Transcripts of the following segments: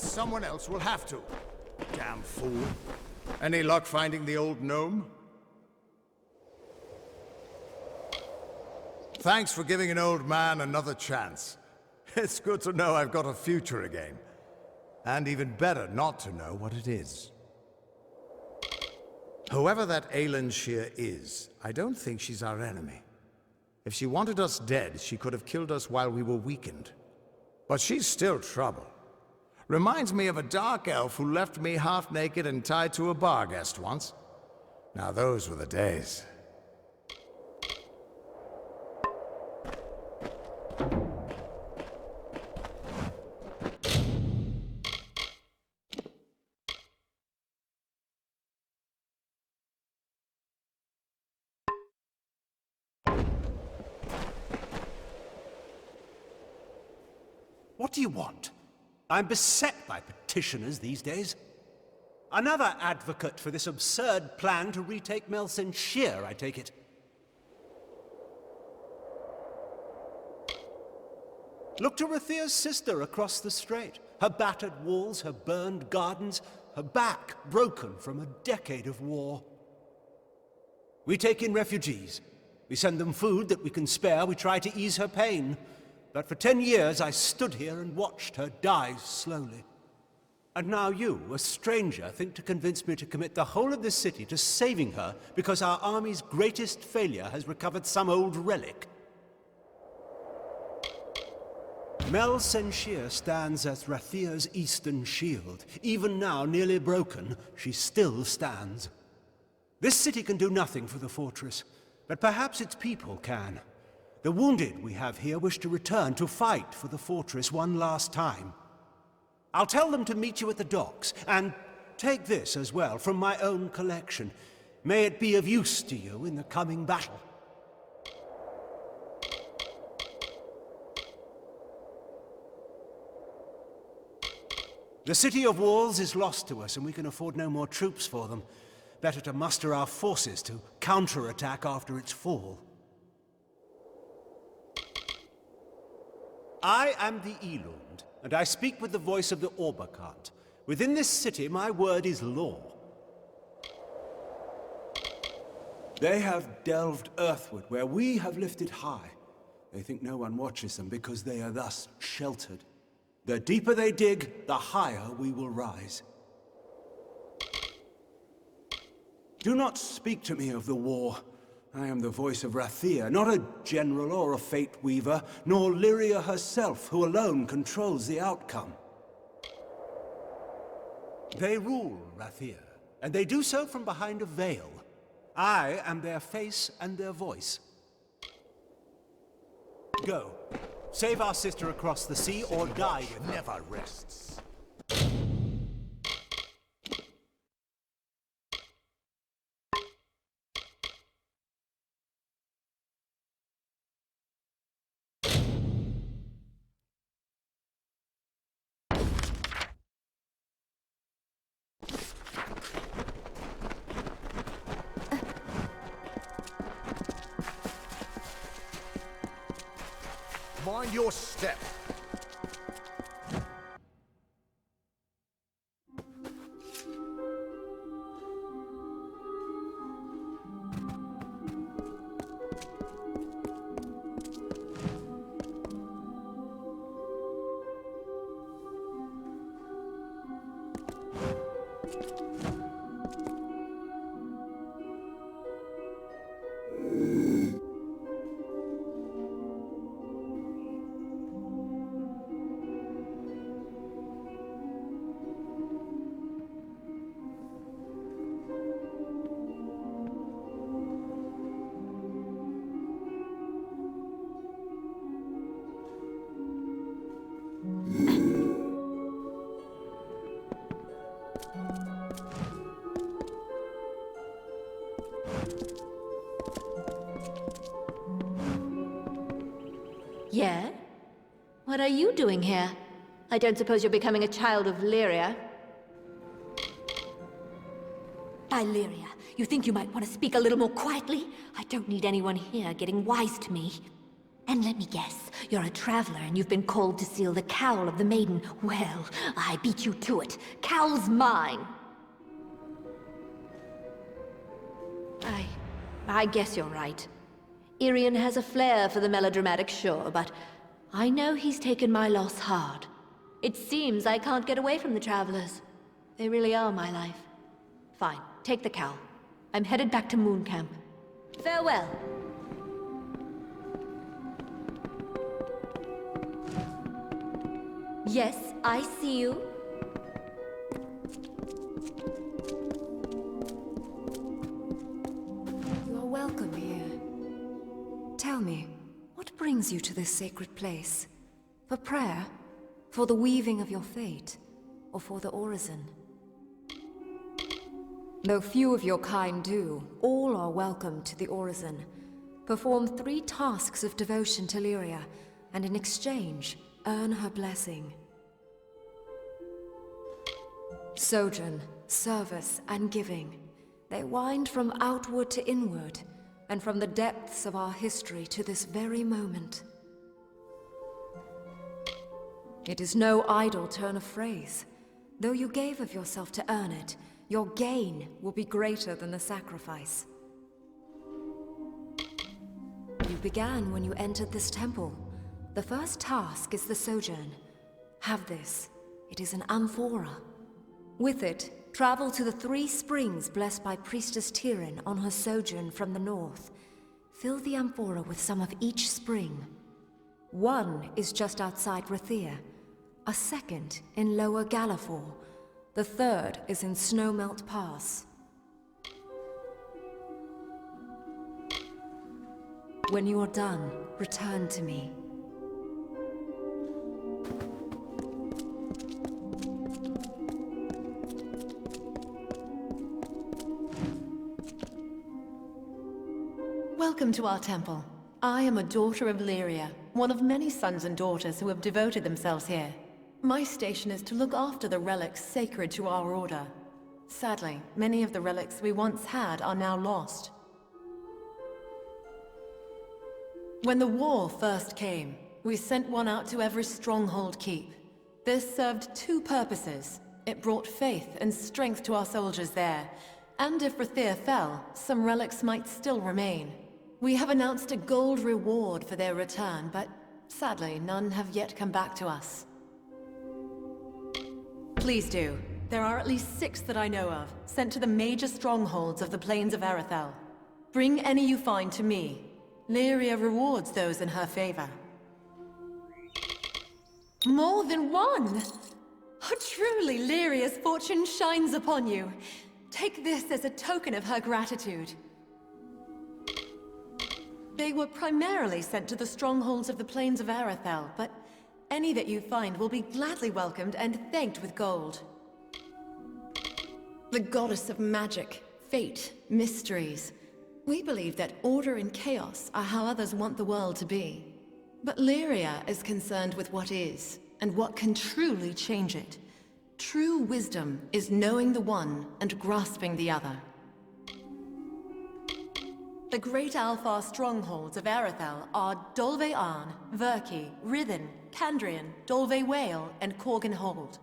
someone else will have to. Damn fool. Any luck finding the old gnome? Thanks for giving an old man another chance. It's good to know I've got a future again. And even better not to know what it is. Whoever that Aelin Shear is, I don't think she's our enemy. If she wanted us dead, she could have killed us while we were weakened. But she's still trouble. Reminds me of a dark elf who left me half naked and tied to a bar guest once. Now those were the days. What do you want? I'm beset by petitioners these days. Another advocate for this absurd plan to retake Melsen Shear, I take it. Look to Rathea's sister across the strait. Her battered walls, her burned gardens, her back broken from a decade of war. We take in refugees. We send them food that we can spare. We try to ease her pain. But for 10 years I stood here and watched her die slowly. And now you, a stranger, think to convince me to commit the whole of this city to saving her because our army's greatest failure has recovered some old relic. Melsen Shear stands as Rathea's eastern shield. Even now, nearly broken, she still stands. This city can do nothing for the fortress, but perhaps its people can. The wounded we have here wish to return to fight for the fortress one last time. I'll tell them to meet you at the docks, and take this as well from my own collection. May it be of use to you in the coming battle. The City of Walls is lost to us, and we can afford no more troops for them. Better to muster our forces to counterattack after its fall. I am the Elund, and I speak with the voice of the Orbakant. Within this city, my word is law. They have delved earthward, where we have lifted high. They think no one watches them because they are thus sheltered. The deeper they dig, the higher we will rise. Do not speak to me of the war. I am the voice of Rathea, not a general or a fate weaver, nor Lyria herself, who alone controls the outcome. They rule Rathea, and they do so from behind a veil. I am their face and their voice. Go. Save our sister across the sea, or die with her. Never rests. Mind your step. Yeah? What are you doing here? I don't suppose you're becoming a child of Lyria? By Lyria, you think you might want to speak a little more quietly? I don't need anyone here getting wise to me. And let me guess, you're a traveler and you've been called to seal the cowl of the maiden. Well, I beat you to it. Cowl's mine. I guess you're right. Irian has a flair for the melodramatic, sure, but I know he's taken my loss hard. It seems I can't get away from the travelers. They really are my life. Fine, take the cowl. I'm headed back to Moon Camp. Farewell. Yes, I see you. You are welcome here. Tell me, what brings you to this sacred place? For prayer? For the weaving of your fate? Or for the orison? Though few of your kind do, all are welcome to the orison. Perform 3 tasks of devotion to Lyria, and in exchange, earn her blessing. Sojourn, service, and giving. They wind from outward to inward, and from the depths of our history to this very moment. It is no idle turn of phrase. Though you gave of yourself to earn it, your gain will be greater than the sacrifice. You began when you entered this temple. The first task is the Sojourn. Have this. It is an amphora. With it, travel to the 3 springs blessed by Priestess Tyrian on her sojourn from the north. Fill the amphora with some of each spring. 1 is just outside Rathir, a 2nd in Lower Galafor, the 3rd is in Snowmelt Pass. When you are done, return to me. Welcome to our temple. I am a daughter of Lyria, one of many sons and daughters who have devoted themselves here. My station is to look after the relics sacred to our order. Sadly, many of the relics we once had are now lost. When the war first came, we sent one out to every stronghold keep. This served 2 purposes. It brought faith and strength to our soldiers there, and if Rathir fell, some relics might still remain. We have announced a gold reward for their return, but sadly, none have yet come back to us. Please do. There are at least 6 that I know of, sent to the major strongholds of the plains of Arethel. Bring any you find to me. Lyria rewards those in her favor. More than 1! Oh, truly, Lyria's fortune shines upon you. Take this as a token of her gratitude. They were primarily sent to the strongholds of the plains of Arethel, but any that you find will be gladly welcomed and thanked with gold. The goddess of magic, fate, mysteries. We believe that order and chaos are how others want the world to be. But Lyria is concerned with what is, and what can truly change it. True wisdom is knowing the one and grasping the other. The great Alfar strongholds of Arethel are Dolve Arn, Verki, Rithen, Candrian, Dolve Whale, and Corgan Hold.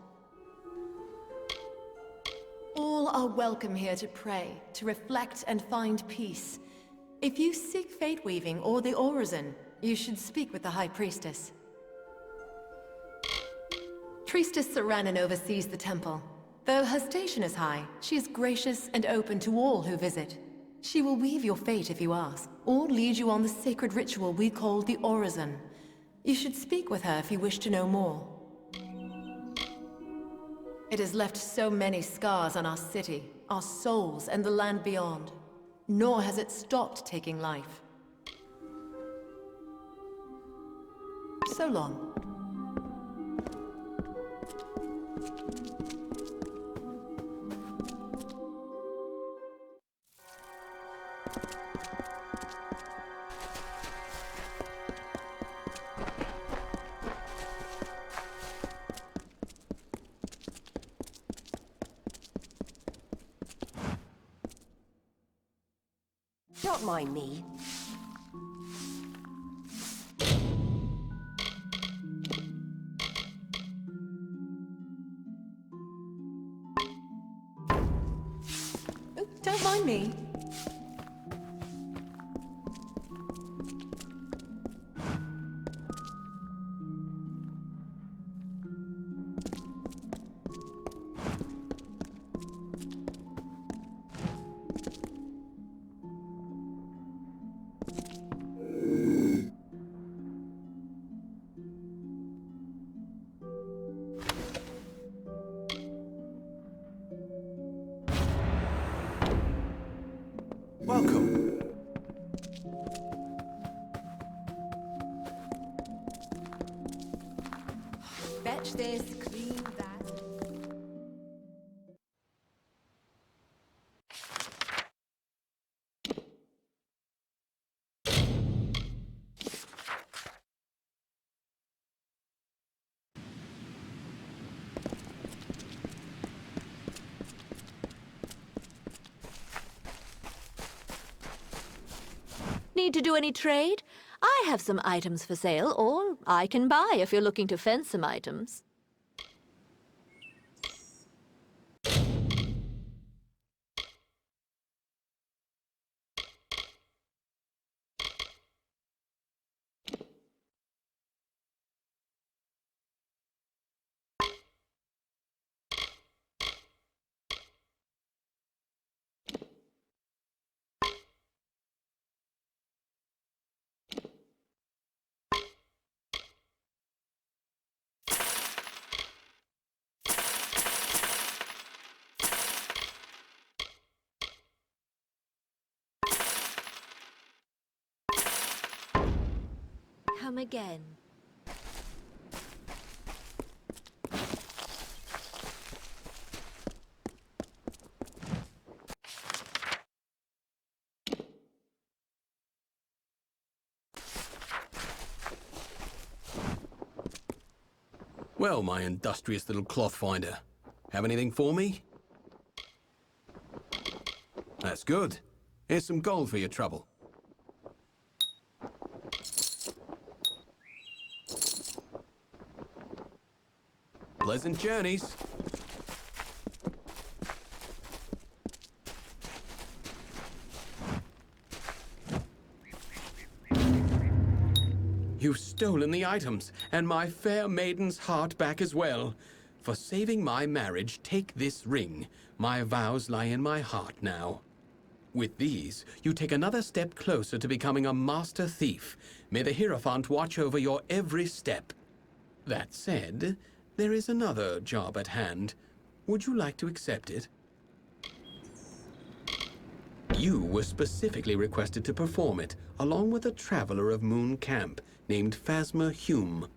All are welcome here to pray, to reflect and find peace. If you seek fate weaving or the orison, you should speak with the High Priestess. Priestess Saranen oversees the temple. Though her station is high, she is gracious and open to all who visit. She will weave your fate if you ask, or lead you on the sacred ritual we call the orison. You should speak with her if you wish to know more. It has left so many scars on our city, our souls, and the land beyond. Nor has it stopped taking life. So long. Don't mind me. me. Welcome. Fetch this, clean that. Need to do any trade? I have some items for sale, or I can buy if you're looking to fence some items. Come again. Well, my industrious little cloth finder. Have anything for me? That's good. Here's some gold for your trouble. Pleasant journeys. You've stolen the items, and my fair maiden's heart back as well. For saving my marriage, take this ring. My vows lie in my heart now. With these, you take another step closer to becoming a master thief. May the Hierophant watch over your every step. That said, there is another job at hand. Would you like to accept it? You were specifically requested to perform it, along with a traveler of Moon Camp named Phasma Hume.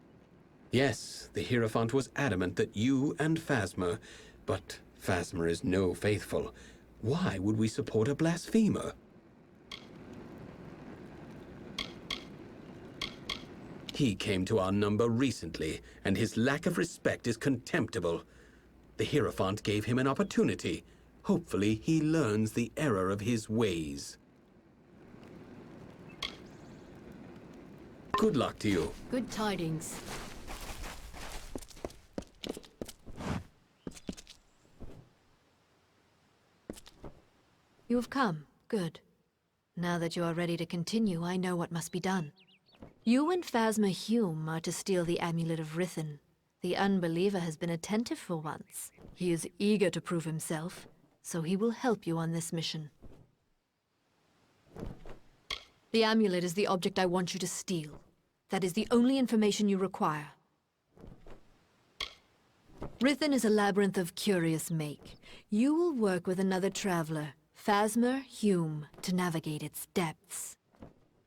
Yes, the Hierophant was adamant that you and Phasma, but Phasma is no faithful. Why would we support a blasphemer? He came to our number recently, and his lack of respect is contemptible. The Hierophant gave him an opportunity. Hopefully, he learns the error of his ways. Good luck to you. Good tidings. You have come. Good. Now that you are ready to continue, I know what must be done. You and Phasma Hume are to steal the Amulet of Rithen. The unbeliever has been attentive for once. He is eager to prove himself, so he will help you on this mission. The amulet is the object I want you to steal. That is the only information you require. Rithen is a labyrinth of curious make. You will work with another traveler, Phasma Hume, to navigate its depths.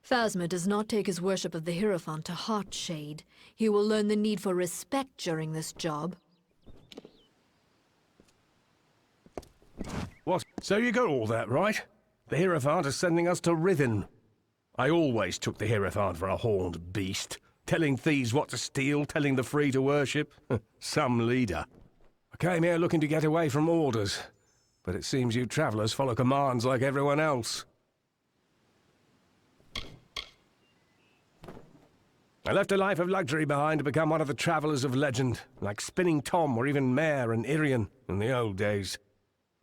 Phasma does not take his worship of the Hierophant to heart, Shade. He will learn the need for respect during this job. What? So you got all that right? The Hierophant is sending us to Rithen. I always took the Hierophant for a horned beast. Telling thieves what to steal, telling the free to worship. Some leader. I came here looking to get away from orders. But it seems you travelers follow commands like everyone else. I left a life of luxury behind to become one of the travelers of legend, like Spinning Tom or even Mare and Irian in the old days.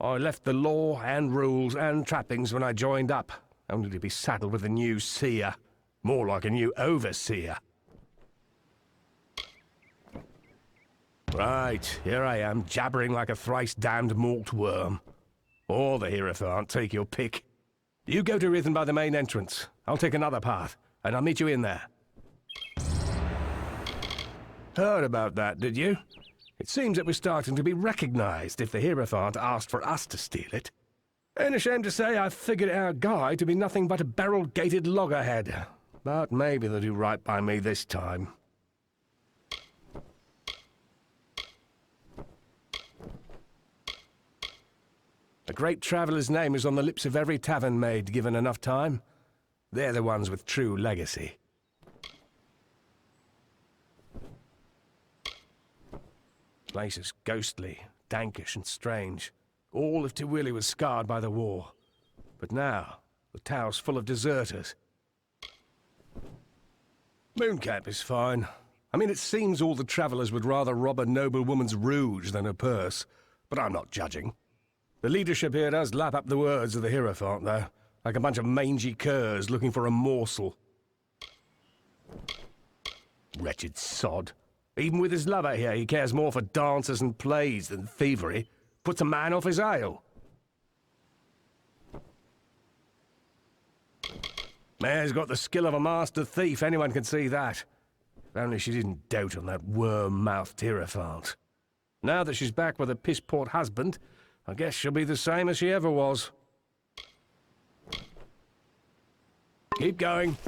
I left the law and rules and trappings when I joined up, only to be saddled with a new seer. More like a new overseer. Right, here I am, jabbering like a thrice-damned malt worm. Or the Hierophant, take your pick. You go to Rhythm by the main entrance. I'll take another path, and I'll meet you in there. Heard about that, did you? It seems that we're starting to be recognized if the Hierophant asked for us to steal it. Ain't ashamed to say I've figured our guy to be nothing but a barrel-gated loggerhead. But maybe they'll do right by me this time. A great traveller's name is on the lips of every tavern maid given enough time. They're the ones with true legacy. Place is ghostly, dankish and strange. All of Tiwili was scarred by the war. But now, the tower's full of deserters. Mooncap is fine. I mean, it seems all the travellers would rather rob a noblewoman's rouge than her purse. But I'm not judging. The leadership here does lap up the words of the Hierophant, though. Like a bunch of mangy curs looking for a morsel. Wretched sod. Even with his lover here, he cares more for dances and plays than thievery. Puts a man off his ale. Mare's got the skill of a master thief, anyone can see that. If only she didn't dote on that worm-mouthed Hierophant. Now that she's back with a piss-poor husband, I guess she'll be the same as she ever was. Keep going.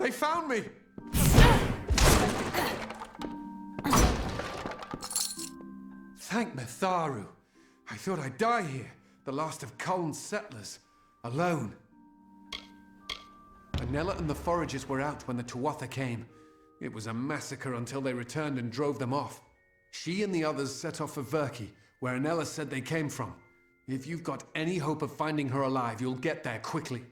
They found me! Thank Mitharu. I thought I'd die here, the last of Culn's settlers, alone. Anella and the foragers were out when the Tuatha came. It was a massacre until they returned and drove them off. She and the others set off for Verki, where Anella said they came from. If you've got any hope of finding her alive, you'll get there quickly.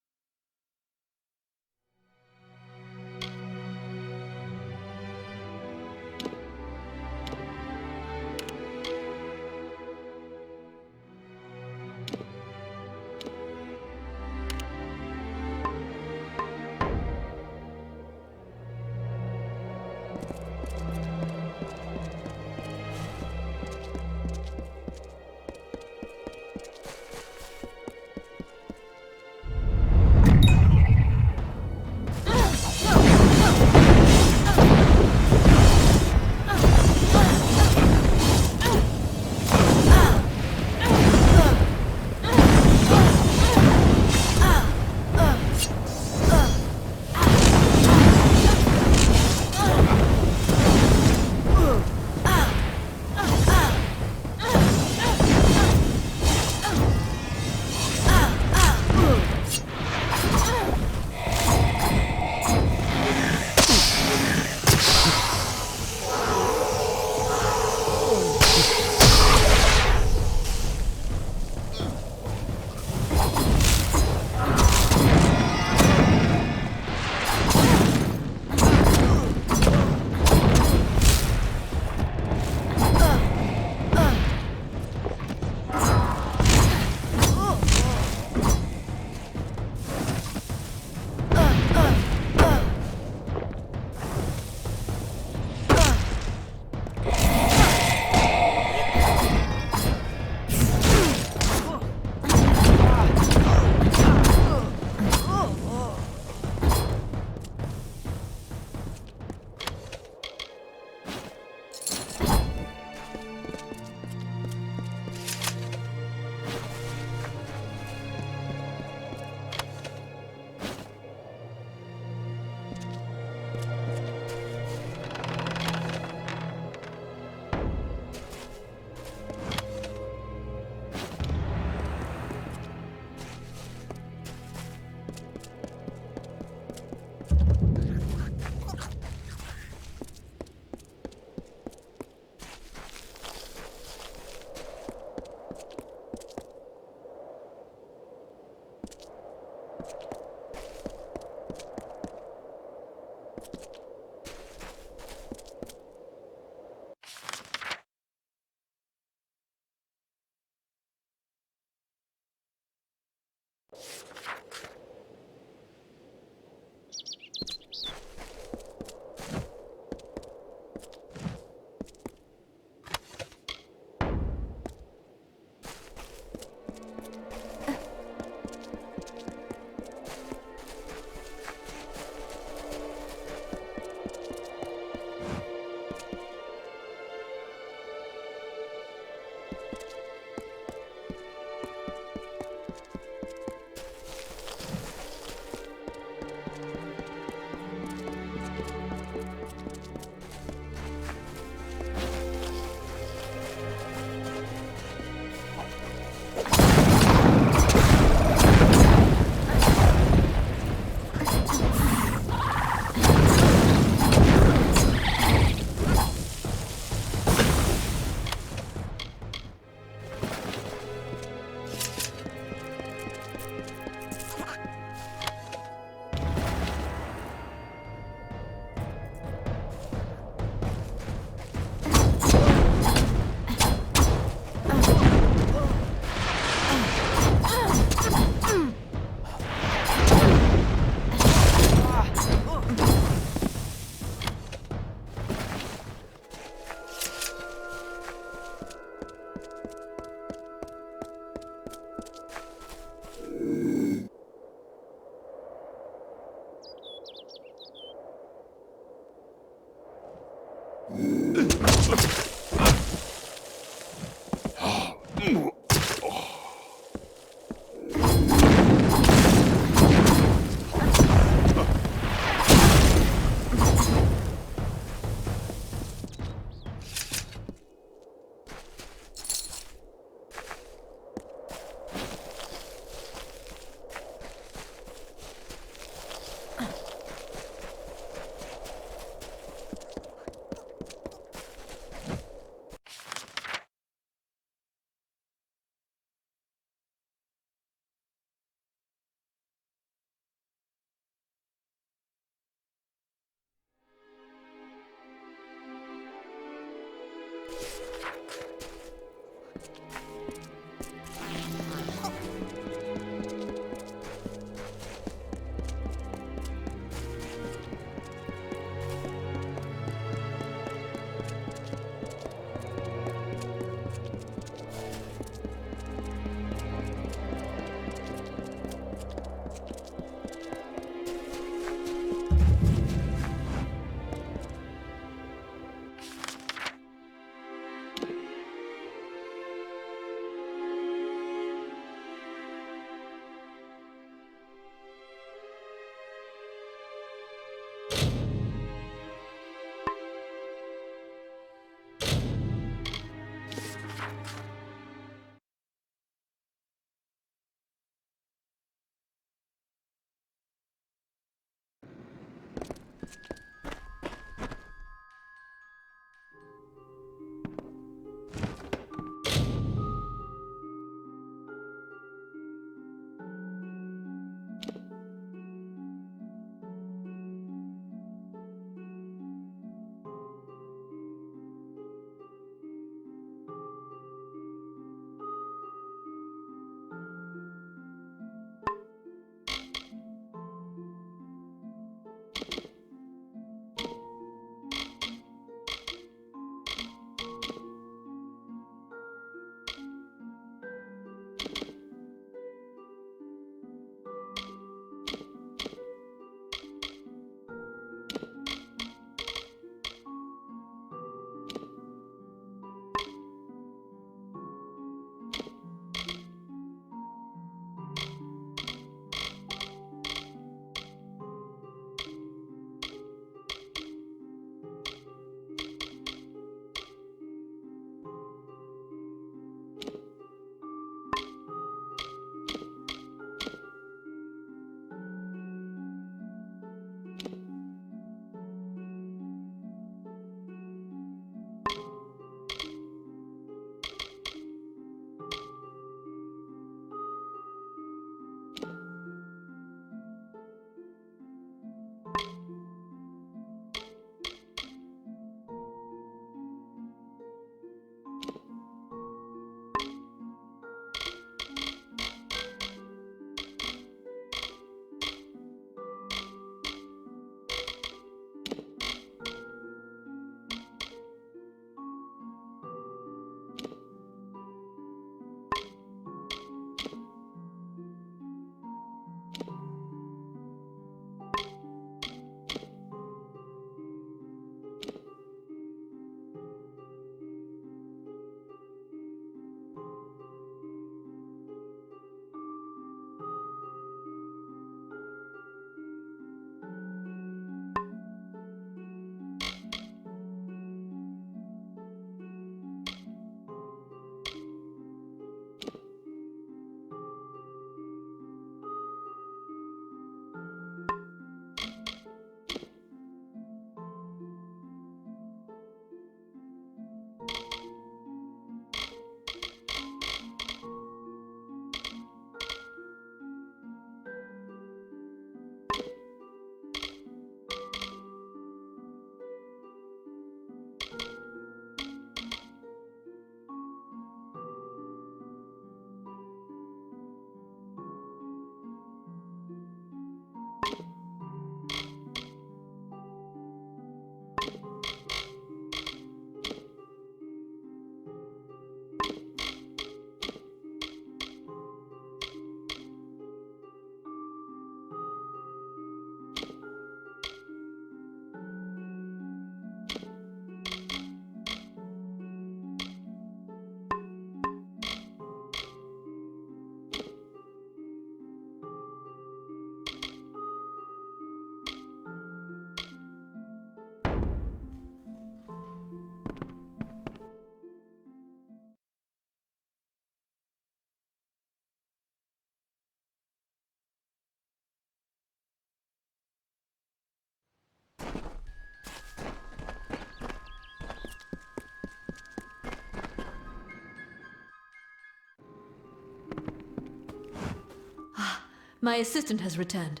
My assistant has returned.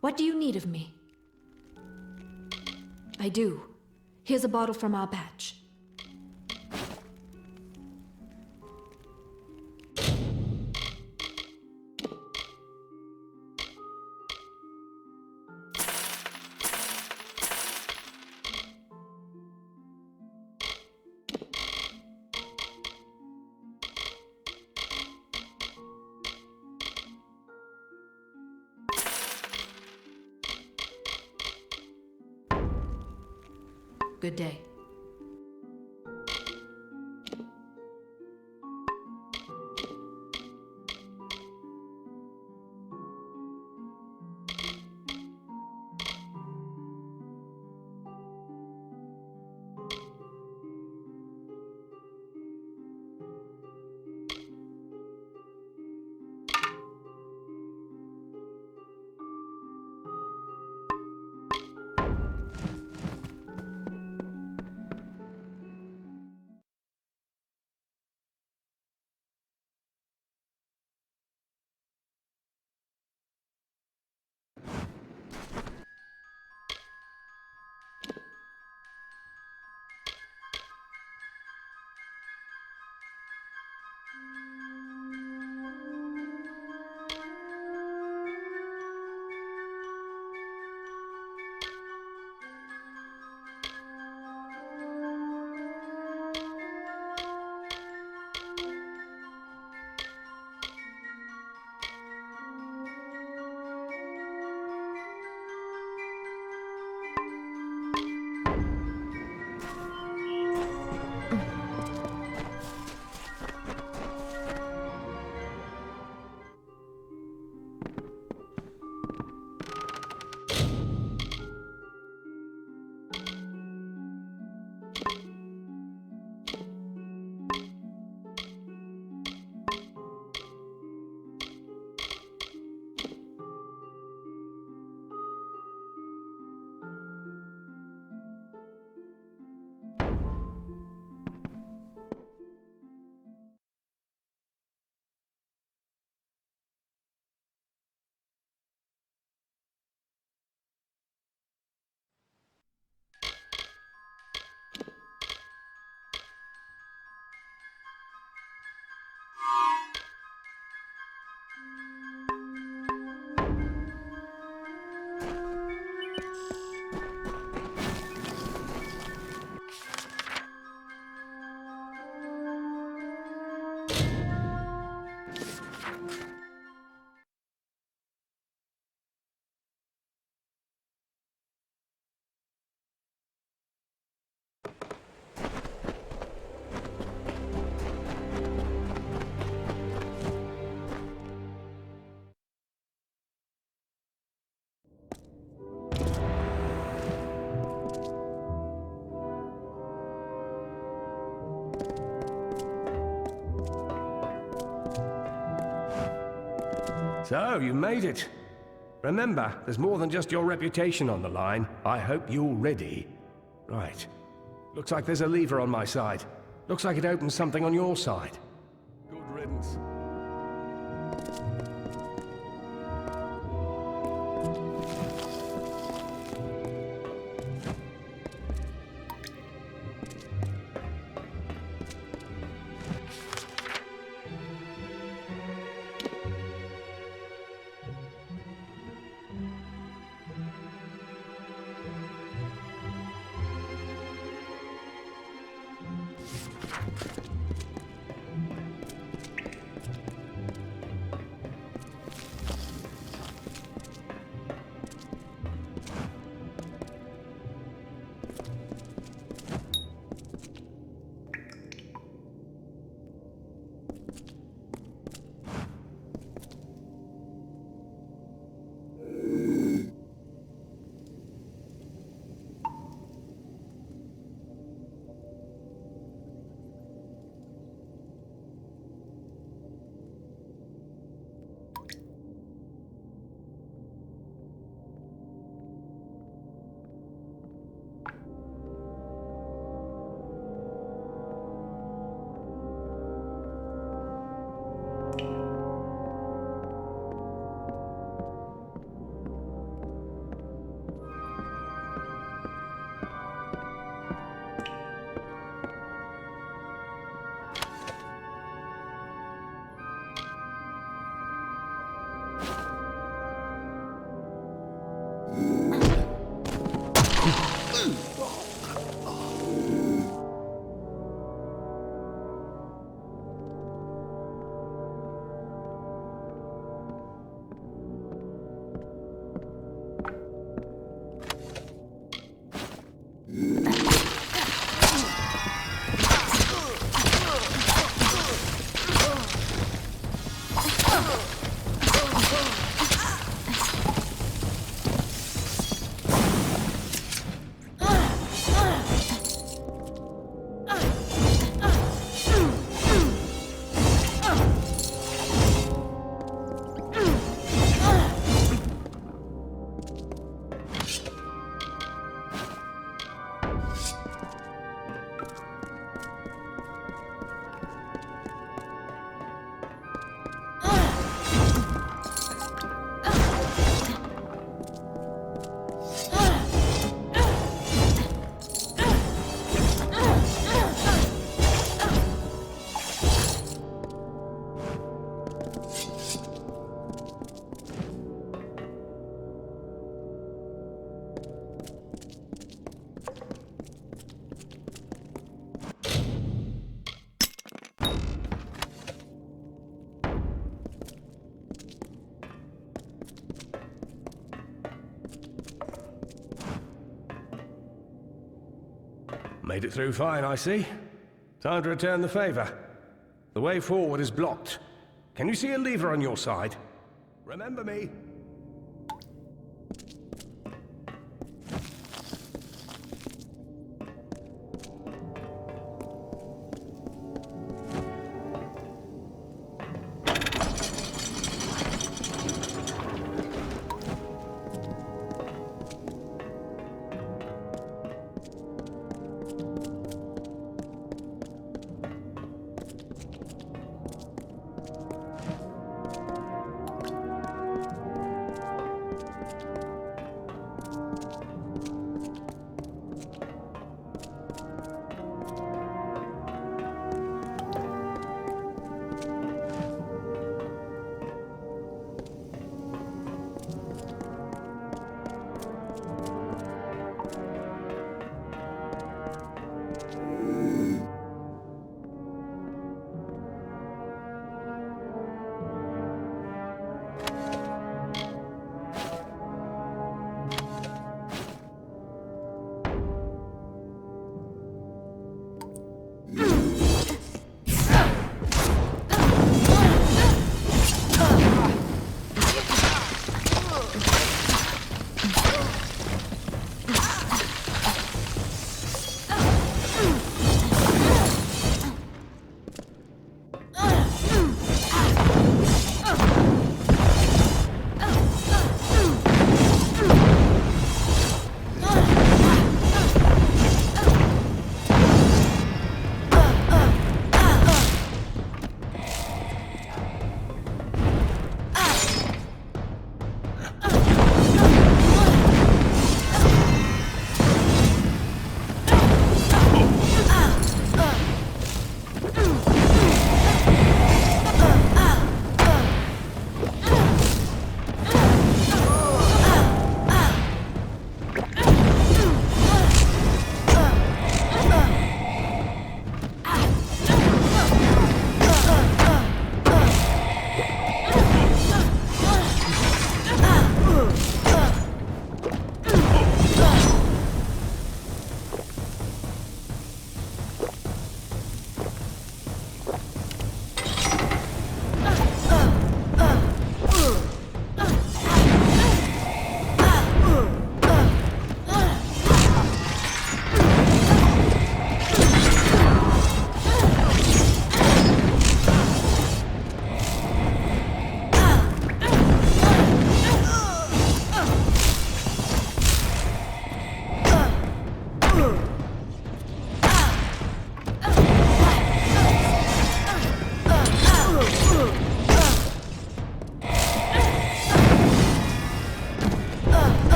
What do you need of me? I do. Here's a bottle from our batch. Good day. So, you made it. Remember, there's more than just your reputation on the line. I hope you're ready. Right. Looks like there's a lever on my side. Looks like it opens something on your side. Good riddance. Made it through fine, I see. Time to return the favor. The way forward is blocked. Can you see a lever on your side? Remember me.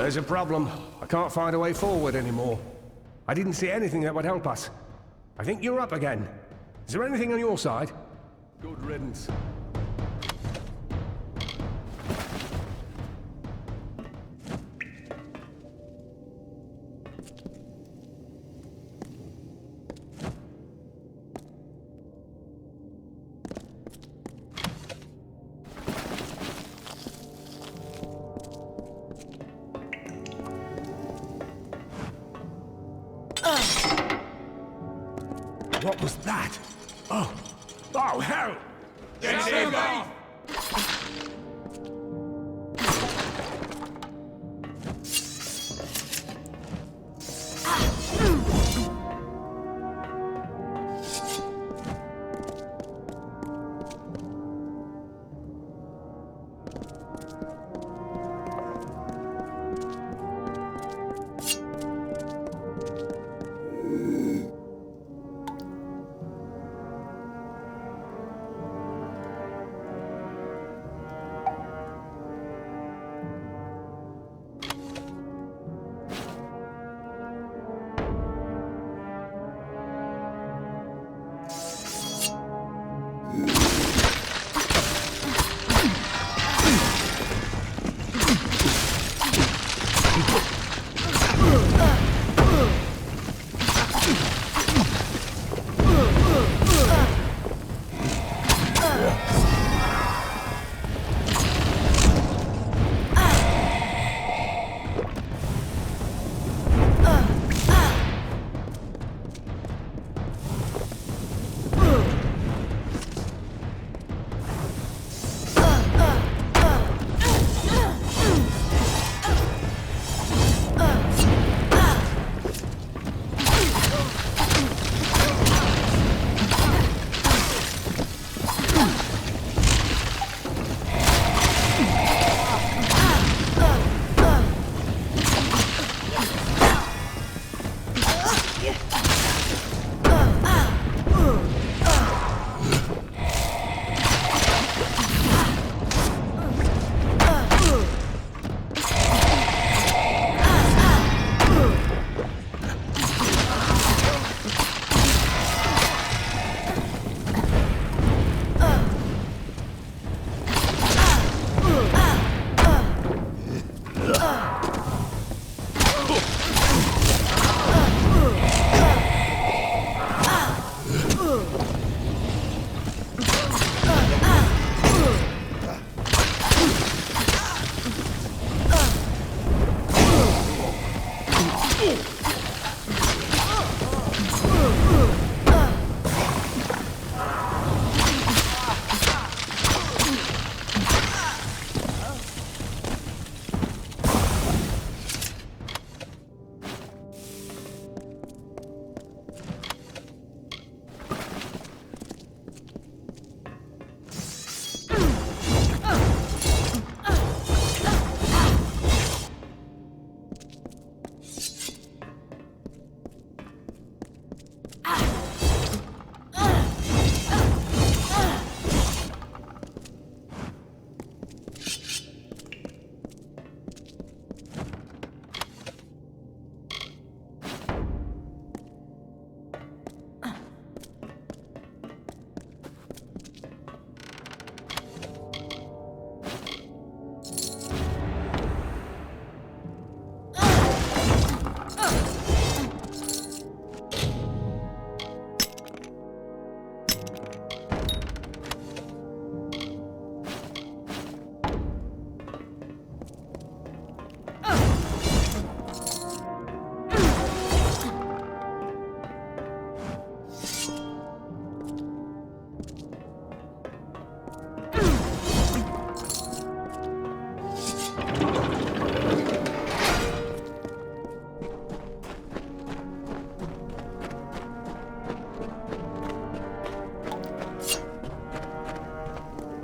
There's a problem. I can't find a way forward anymore. I didn't see anything that would help us. I think you're up again. Is there anything on your side? Good riddance. What was that? Oh! Oh, hell! Get him off!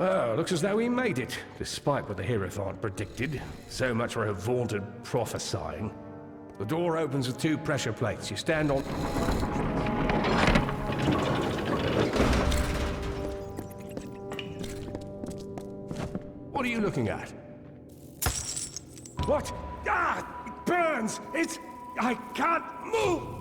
Oh, looks as though we made it, despite what the Hierophant predicted. So much for her vaunted prophesying. The door opens with 2 pressure plates. You stand on... What are you looking at? What? Ah! It burns! It's... I can't move!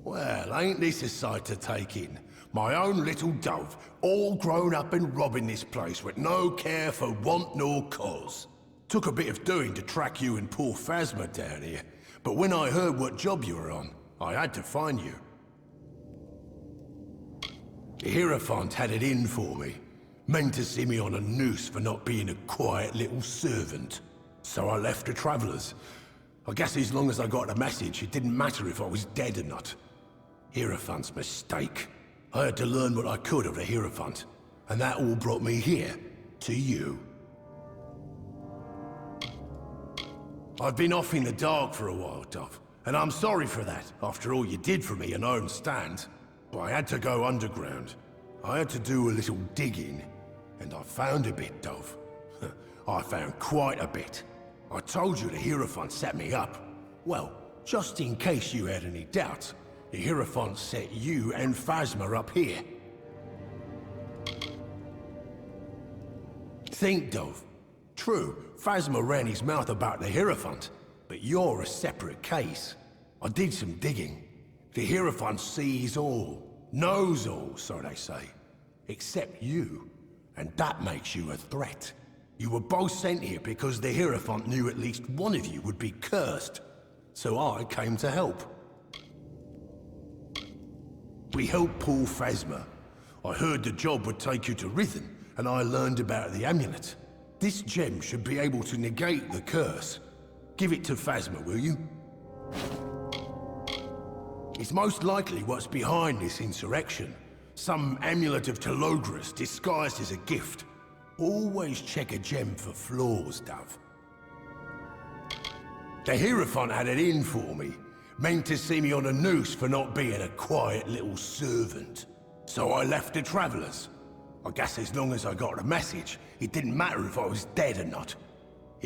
Well, ain't this a sight to take in? My own little dove, all grown up and robbing this place with no care for want nor cause. Took a bit of doing to track you and poor Phasma down here, but when I heard what job you were on, I had to find you. The Hierophant had it in for me. Meant to see me on a noose for not being a quiet little servant. So I left the Travellers. I guess as long as I got the message, it didn't matter if I was dead or not. Hierophant's mistake. I had to learn what I could of the Hierophant, and that all brought me here, to you. I've been off in the dark for a while, Dove, and I'm sorry for that, after all you did for me and I understand. But I had to go underground. I had to do a little digging, and I found a bit, Dove. I found quite a bit. I told you the Hierophant set me up. Well, just in case you had any doubts, the Hierophant set you and Phasma up here. Think, Dove. True, Phasma ran his mouth about the Hierophant, but you're a separate case. I did some digging. The Hierophant sees all, knows all, so they say. Except you, and that makes you a threat. You were both sent here because the Hierophant knew at least one of you would be cursed. So I came to help. We helped pull Phasma. I heard the job would take you to Rhythm, and I learned about the amulet. This gem should be able to negate the curse. Give it to Phasma, will you? It's most likely what's behind this insurrection. Some amulet of Telogris disguised as a gift. Always check a gem for flaws, Dove. The Hierophant had it in for me. Meant to see me on a noose for not being a quiet little servant. So I left the Travelers. I guess as long as I got a message, it didn't matter if I was dead or not.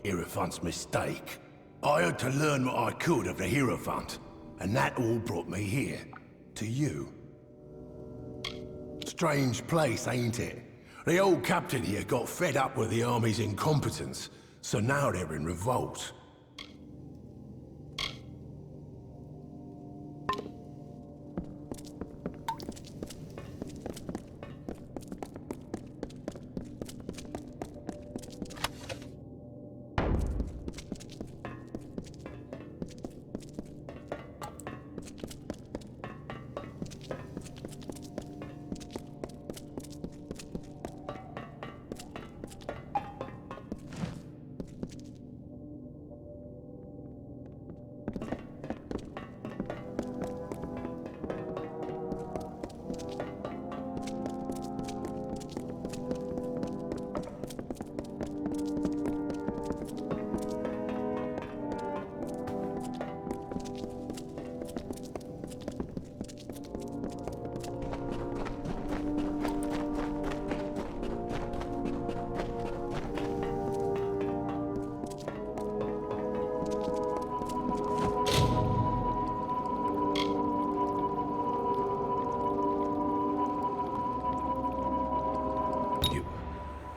Hierophant's mistake. I had to learn what I could of the Hierophant, and that all brought me here, to you. Strange place, ain't it? The old captain here got fed up with the army's incompetence, so now they're in revolt.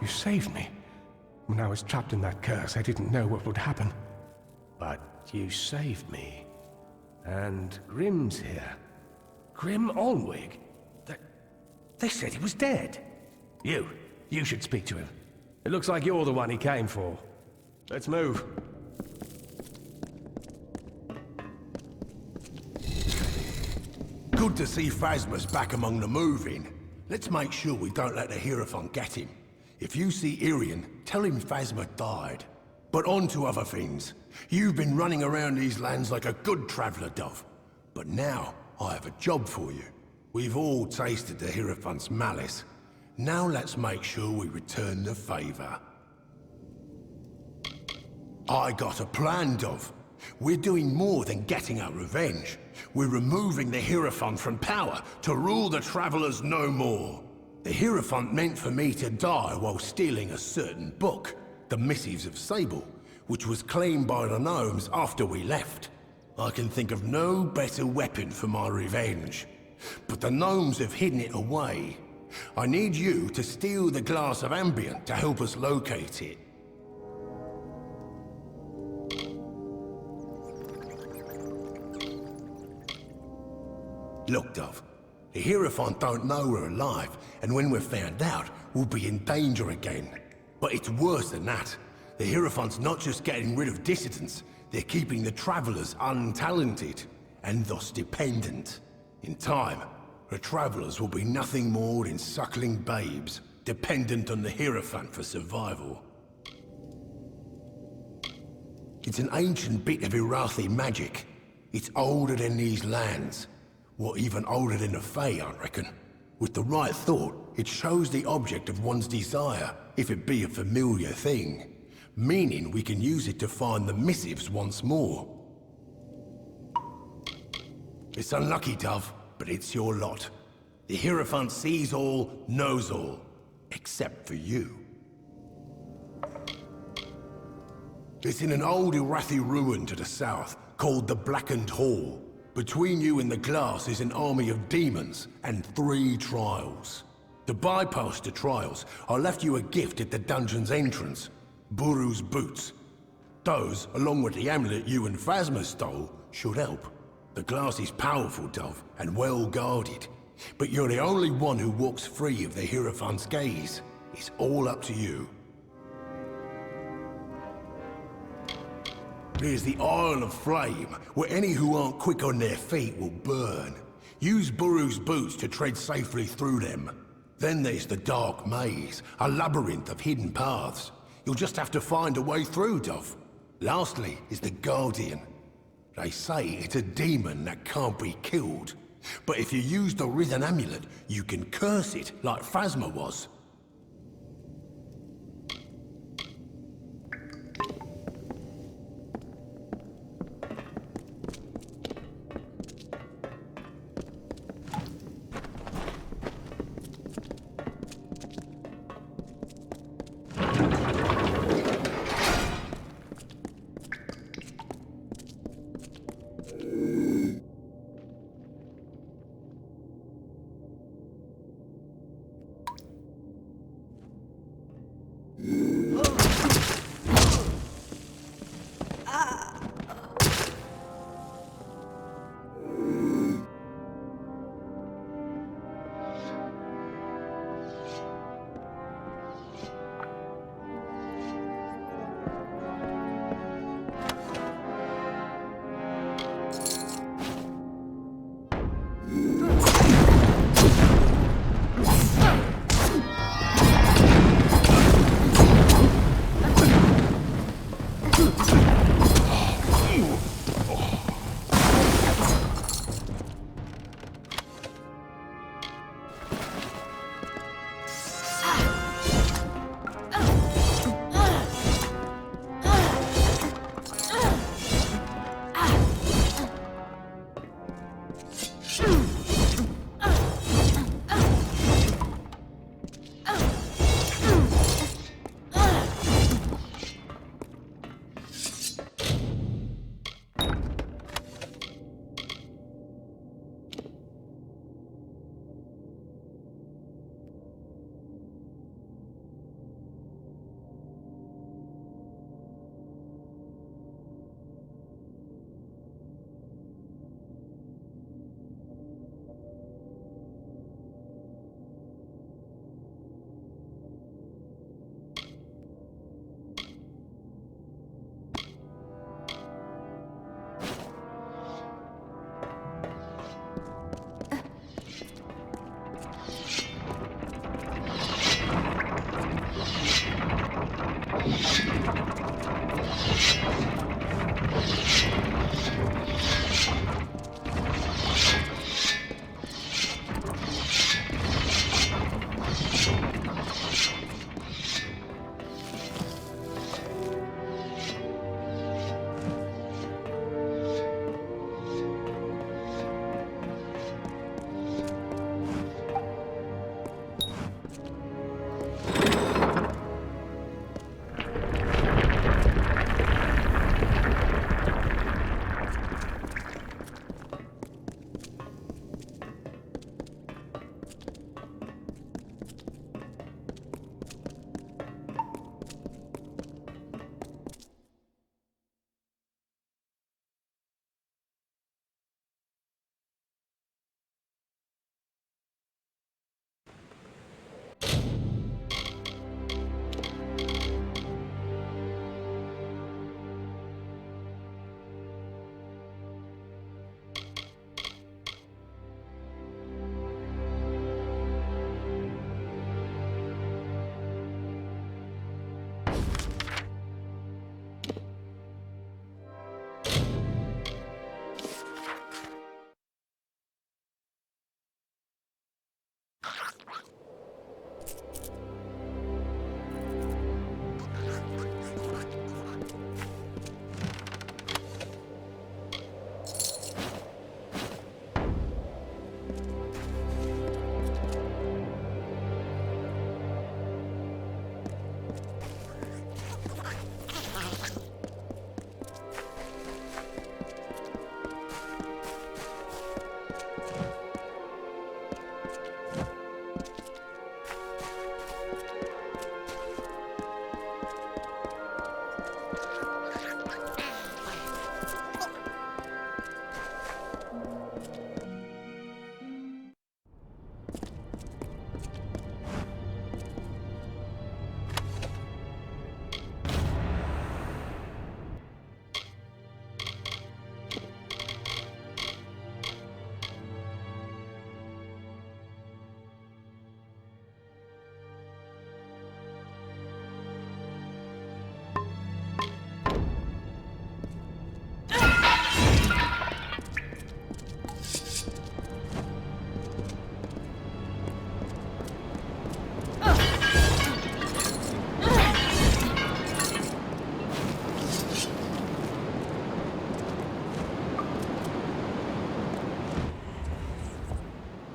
You saved me. When I was trapped in that curse, I didn't know what would happen. But you saved me. And Grim's here. Grim Olwig? They said he was dead. You should speak to him. It looks like you're the one he came for. Let's move. Good to see Phasma's back among the moving. Let's make sure we don't let the Hierophant get him. If you see Irian, tell him Phasma died. But on to other things. You've been running around these lands like a good traveller, Dove. But now, I have a job for you. We've all tasted the Hierophant's malice. Now let's make sure we return the favour. I got a plan, Dove. We're doing more than getting our revenge. We're removing the Hierophant from power to rule the Travellers no more. The Hierophant meant for me to die while stealing a certain book, the Missives of Sable, which was claimed by the gnomes after we left. I can think of no better weapon for my revenge. But the gnomes have hidden it away. I need you to steal the glass of ambient to help us locate it. Look, Dove. The Hierophant don't know we're alive, and when we're found out, we'll be in danger again. But it's worse than that. The Hierophant's not just getting rid of dissidents, they're keeping the Travellers untalented, and thus dependent. In time, the Travellers will be nothing more than suckling babes, dependent on the Hierophant for survival. It's an ancient bit of Irathi magic. It's older than these lands. Or even older than the Fae, I reckon. With the right thought, it shows the object of one's desire, if it be a familiar thing. Meaning we can use it to find the missives once more. It's unlucky, Dove, but it's your lot. The Hierophant sees all, knows all. Except for you. It's in an old Irathi ruin to the south, called the Blackened Hall. Between you and the glass is an army of demons and 3 trials. To bypass the trials, I left you a gift at the dungeon's entrance. Buru's boots. Those, along with the amulet you and Phasma stole, should help. The glass is powerful, Dove, and well guarded. But you're the only one who walks free of the Hierophant's gaze. It's all up to you. There's the Isle of Flame, where any who aren't quick on their feet will burn. Use Buru's boots to tread safely through them. Then there's the Dark Maze, a labyrinth of hidden paths. You'll just have to find a way through, Dov. Lastly is the Guardian. They say it's a demon that can't be killed. But if you use the Risen Amulet, you can curse it like Phasma was.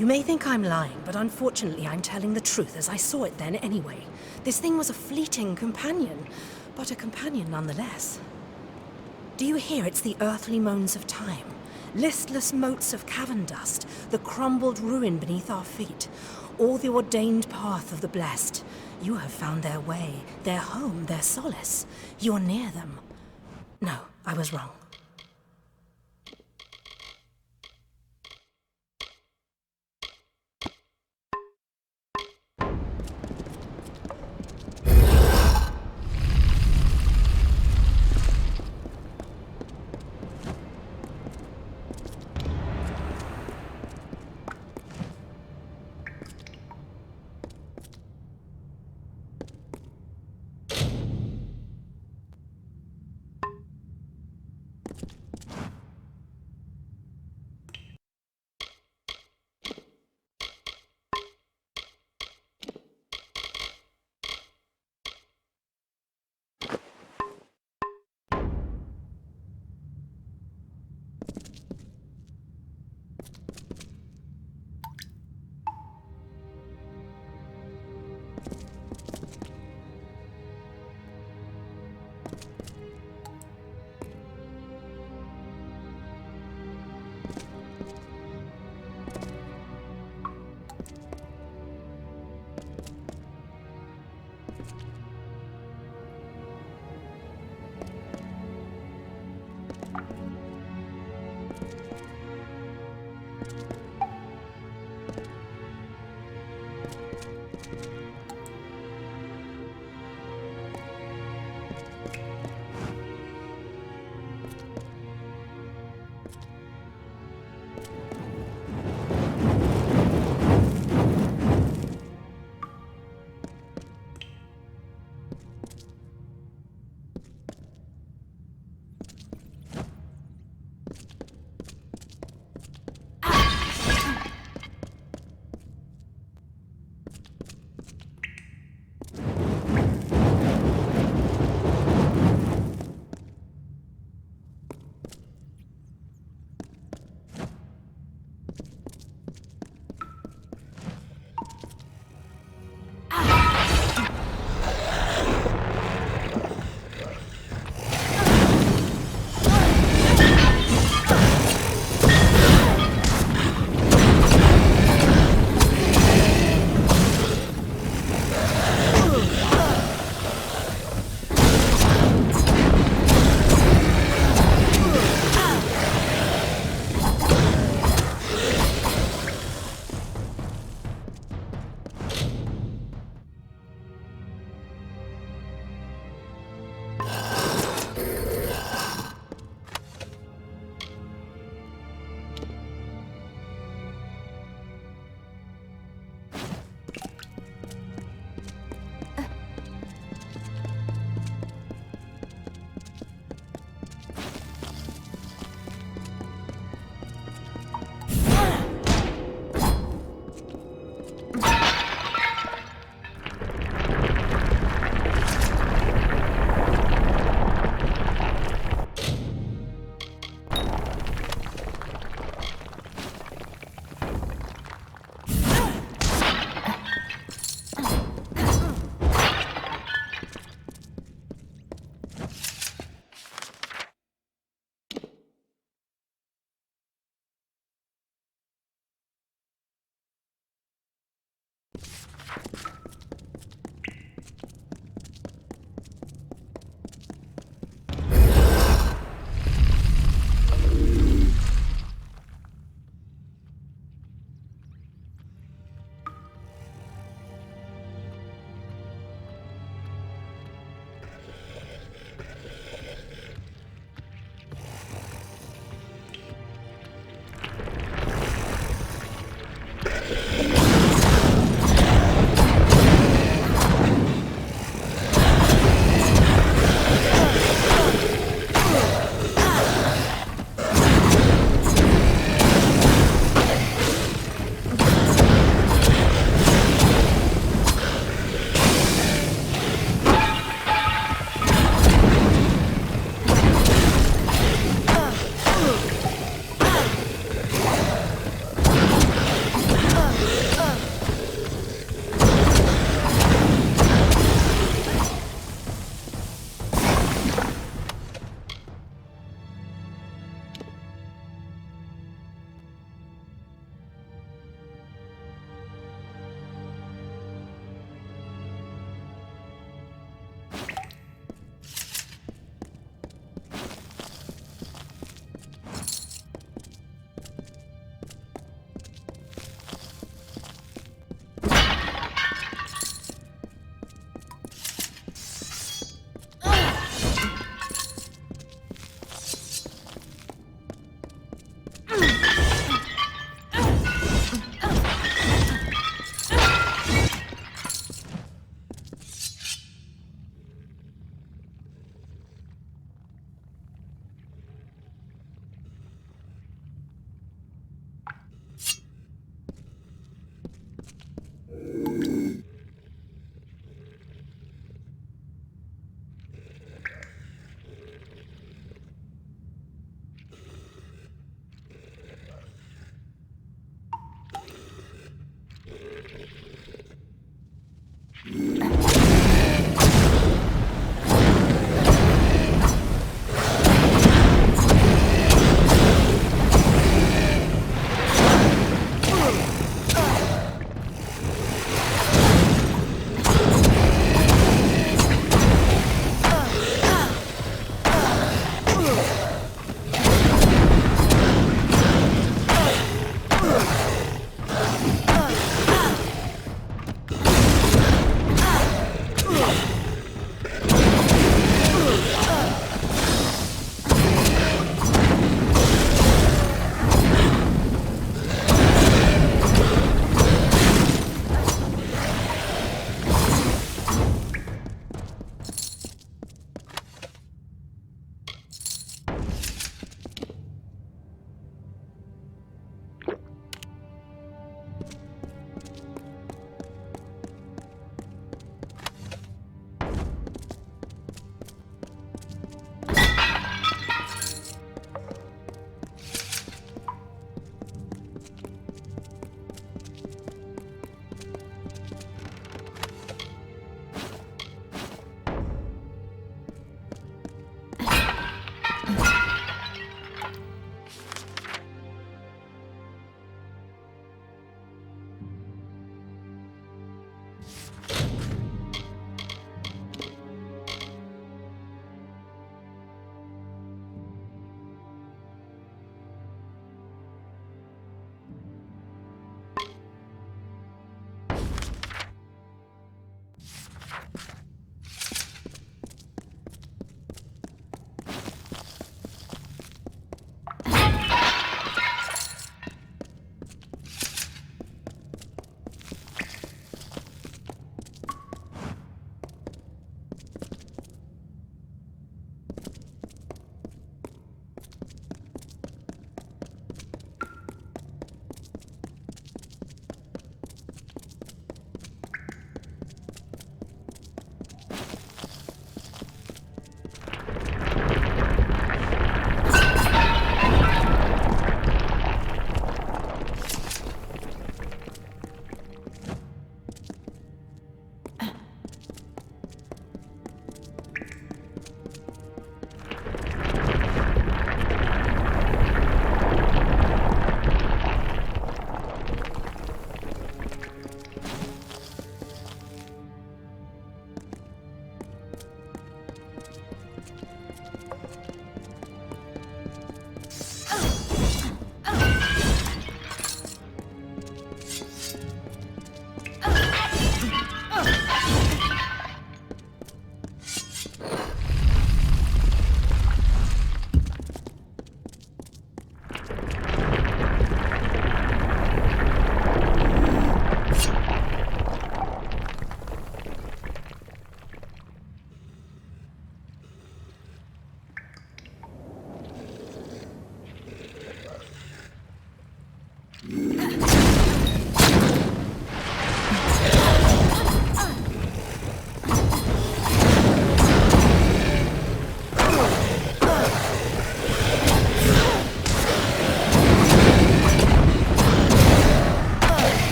You may think I'm lying, but unfortunately I'm telling the truth as I saw it then anyway. This thing was a fleeting companion, but a companion nonetheless. Do you hear? It's the earthly moans of time. Listless motes of cavern dust, the crumbled ruin beneath our feet. All the ordained path of the blessed. You have found their way, their home, their solace. You're near them. No, I was wrong.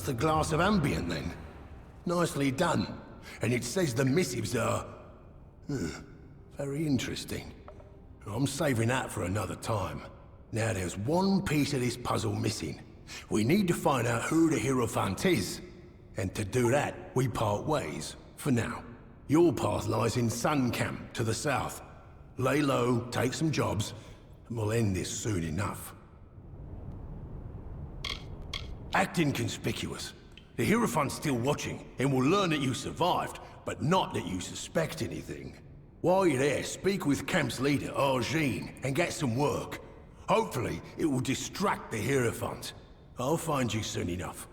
That's the glass of ambient, then. Nicely done. And it says the missives are... very interesting. I'm saving that for another time. Now there's one piece of this puzzle missing. We need to find out who the Hierophant is. And to do that, we part ways, for now. Your path lies in Sun Camp, to the south. Lay low, take some jobs, and we'll end this soon enough. Act inconspicuous. The Hierophant's still watching, and will learn that you survived, but not that you suspect anything. While you're there, speak with camp's leader, Arjean, and get some work. Hopefully, it will distract the Hierophant. I'll find you soon enough.